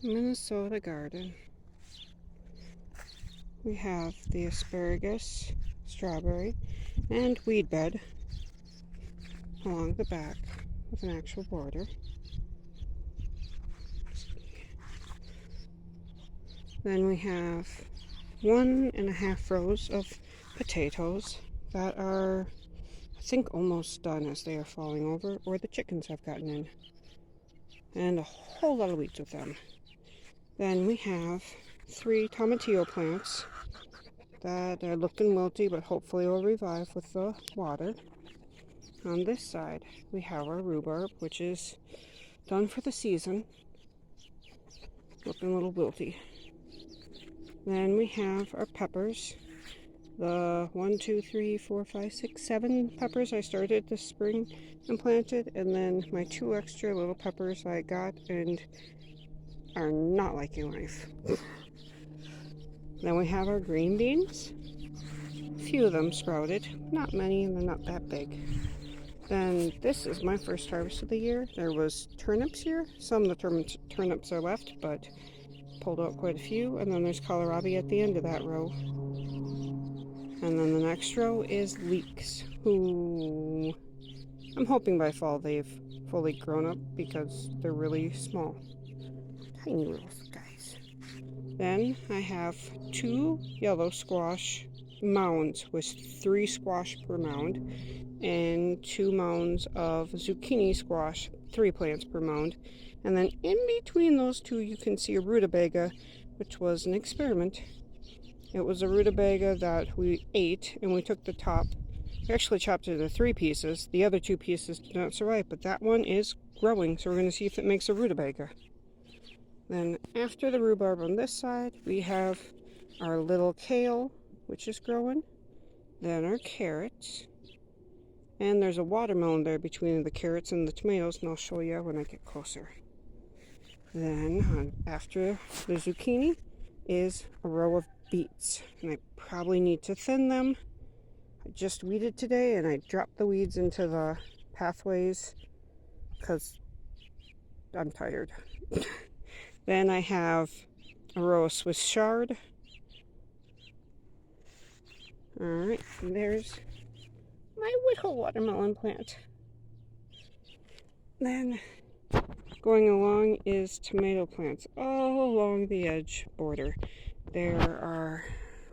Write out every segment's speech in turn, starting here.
Minnesota garden. We have the asparagus, strawberry, and weed bed along the back with an actual border. Then we have 1.5 rows of potatoes that are, I think, almost done as they are falling over, or the chickens have gotten in. And a whole lot of weeds with them. Then we have 3 tomatillo plants that are looking wilty, but hopefully will revive with the water. On this side, we have our rhubarb, which is done for the season, looking a little wilty. Then we have our peppers, the 1, 2, 3, 4, 5, 6, 7 peppers I started this spring and planted, and then my 2 extra little peppers I got and are not liking life. Then we have our green beans. A few of them sprouted, not many, and they're not that big. Then this is my first harvest of the year. There was turnips here. Some of the turnips are left, but pulled out quite a few. And then there's kohlrabi at the end of that row. And then the next row is leeks, who I'm hoping by fall they've fully grown up because they're really small. Tiny little guys. Then I have 2 yellow squash mounds with 3 squash per mound, and 2 mounds of zucchini squash, 3 plants per mound. And then in between those 2 you can see a rutabaga, which was an experiment. It was a rutabaga that we ate, and we took the top. We actually chopped it into 3 pieces. The other 2 pieces did not survive, but that one is growing, so we're going to see if it makes a rutabaga. Then after the rhubarb on this side, we have our little kale, which is growing. Then our carrots. And there's a watermelon there between the carrots and the tomatoes, and I'll show you when I get closer. Then after the zucchini is a row of beets, and I probably need to thin them. I just weeded today, and I dropped the weeds into the pathways because I'm tired. Then I have a row of Swiss chard. Alright, and there's my Whittle watermelon plant. Then going along is tomato plants all along the edge border. There are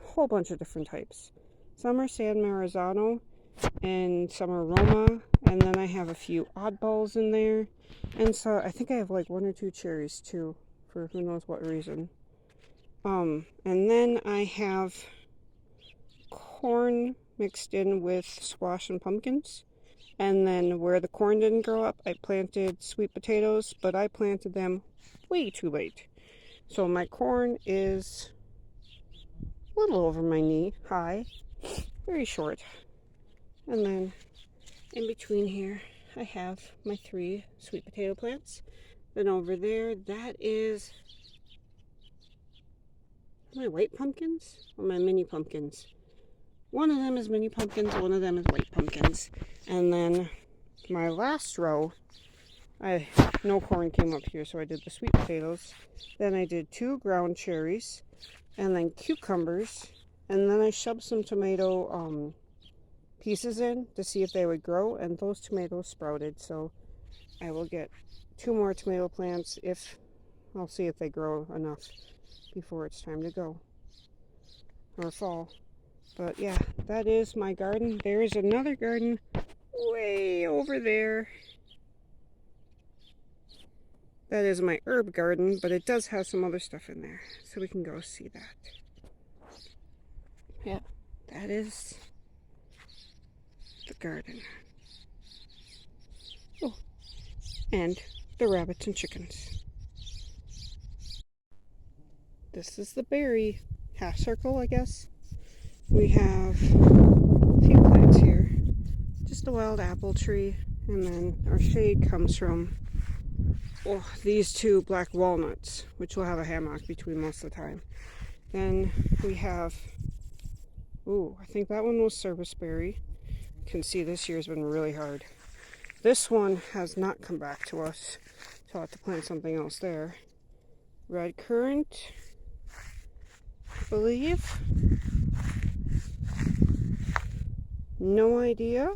a whole bunch of different types. Some are San Marzano and some are Roma, and then I have a few oddballs in there. And so I think I have like 1 or 2 cherries too, for who knows what reason. And then I have corn mixed in with squash and pumpkins. And then where the corn didn't grow up, I planted sweet potatoes, but I planted them way too late. So my corn is a little over my knee high, very short. And then in between here, I have my 3 sweet potato plants. Then over there, that is my white pumpkins or my mini pumpkins. One of them is mini pumpkins, one of them is white pumpkins. And then my last row, no corn came up here, so I did the sweet potatoes. Then I did 2 ground cherries, and then cucumbers, and then I shoved some tomato pieces in to see if they would grow, and those tomatoes sprouted. So I will get 2 more tomato plants I'll see if they grow enough before it's time to go, or fall. But yeah, that is my garden. There is another garden way over there. That is my herb garden, but it does have some other stuff in there, so we can go see that. Yeah, that is the garden. Oh, and the rabbits and chickens. This is the berry half circle, I guess. We have a few plants here. Just a wild apple tree, and then our shade comes from these 2 black walnuts, which will have a hammock between most of the time. Then we have, I think that one was serviceberry. You can see this year's been really hard. This one has not come back to us, so I'll have to plant something else there. red currant, I believe. No idea.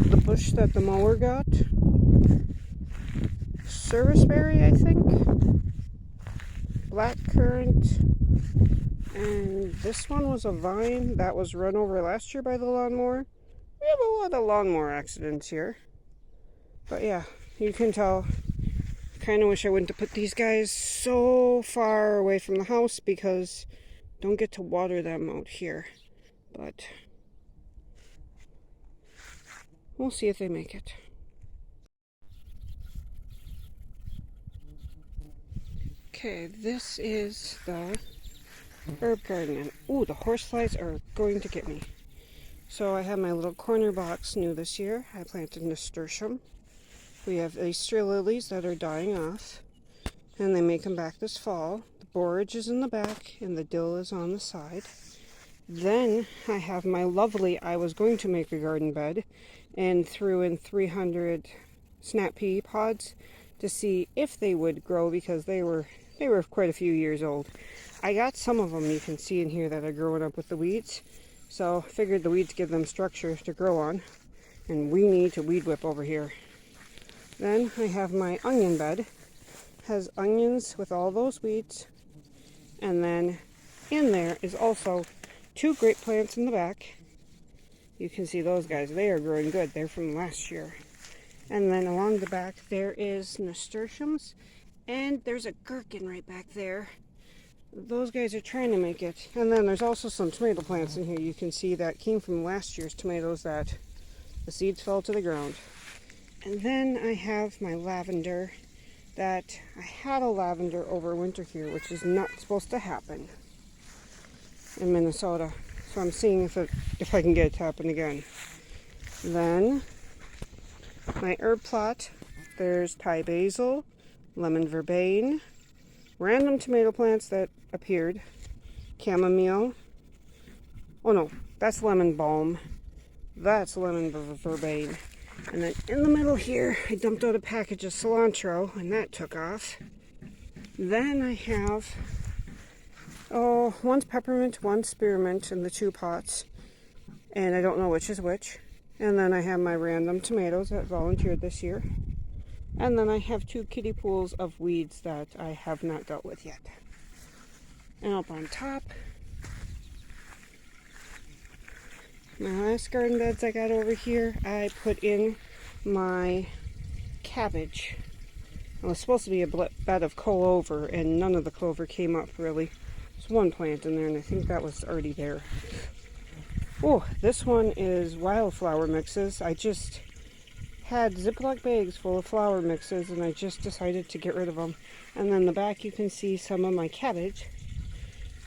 The bush that the mower got. Serviceberry, I think. Black currant. And this one was a vine that was run over last year by the lawnmower. We have a lot of lawnmower accidents here. But yeah, you can tell. Kind of wish I wouldn't have put these guys so far away from the house because don't get to water them out here. But we'll see if they make it. Okay, this is the herb garden. And ooh, the horseflies are going to get me. So I have my little corner box new this year. I planted nasturtium. We have Easter lilies that are dying off, and they may come back this fall. The borage is in the back, and the dill is on the side. Then I have my lovely, I was going to make a garden bed, and threw in 300 snap pea pods to see if they would grow because they were quite a few years old. I got some of them you can see in here that are growing up with the weeds, so I figured the weeds give them structure to grow on, and we need to weed whip over here. Then I have my onion bed. Has onions with all those weeds. And then in there is also 2 grape plants in the back. You can see those guys. They are growing good. They're from last year. And then along the back there is nasturtiums. And there's a gherkin right back there. Those guys are trying to make it. And then there's also some tomato plants in here. You can see that came from last year's tomatoes that the seeds fell to the ground. And then I have my lavender that I had a lavender over winter here, which is not supposed to happen in Minnesota. So I'm seeing if I can get it to happen again. Then my herb plot, there's Thai basil, lemon verbane, random tomato plants that appeared, chamomile. Oh no, that's lemon balm. That's lemon verbane. And then in the middle here, I dumped out a package of cilantro, and that took off. Then I have, one's peppermint, one's spearmint in the 2 pots. And I don't know which is which. And then I have my random tomatoes that volunteered this year. And then I have 2 kiddie pools of weeds that I have not dealt with yet. And up on top, my last garden beds I got over here, I put in my cabbage. It was supposed to be a bed of clover, and none of the clover came up really. There's one plant in there, and I think that was already there. Oh, this one is wildflower mixes. I just had Ziploc bags full of flower mixes, and I just decided to get rid of them. And then the back you can see some of my cabbage.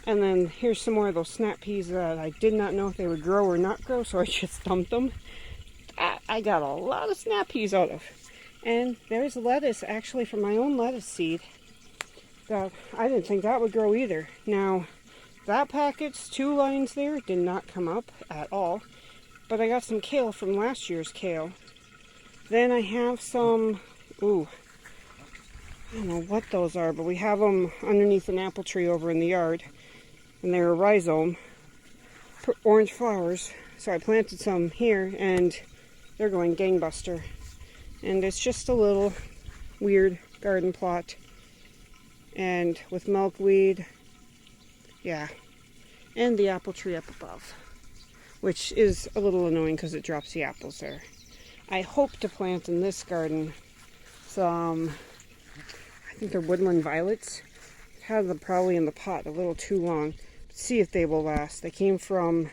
And then here's some more of those snap peas that I did not know if they would grow or not grow, so I just dumped them. I got a lot of snap peas out of. And there's lettuce, actually, from my own lettuce seed that I didn't think that would grow either. Now, that package, 2 lines there, did not come up at all. But I got some kale from last year's kale. Then I have some, I don't know what those are, but we have them underneath an apple tree over in the yard. And they're a rhizome, orange flowers. So I planted some here, and they're going gangbuster. And it's just a little weird garden plot. And with milkweed, yeah. And the apple tree up above, which is a little annoying because it drops the apples there. I hope to plant in this garden some, I think they're woodland violets. I've had them probably in the pot a little too long. See if they will last. They came from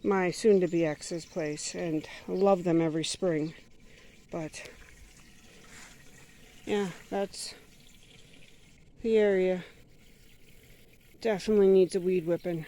my soon-to-be ex's place, and I love them every spring. But yeah, that's the area. Definitely needs a weed whipping.